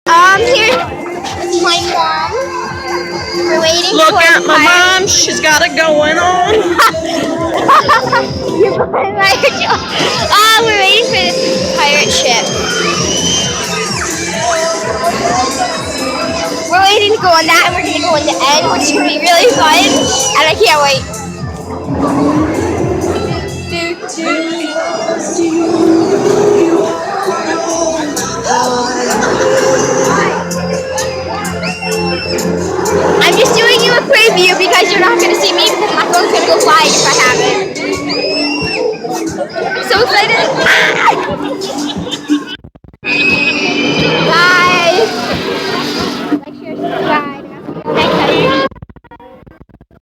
Here's my mom. We're waiting Look for at the my pirate. mom. She's got it going on. We're waiting for the pirate ship. We're waiting to go on that, and we're gonna go on the end, which is gonna be really fun, and I can't wait. I'm just doing you a preview because you're not gonna see me because my phone's gonna go flying if I have it. I'm so excited.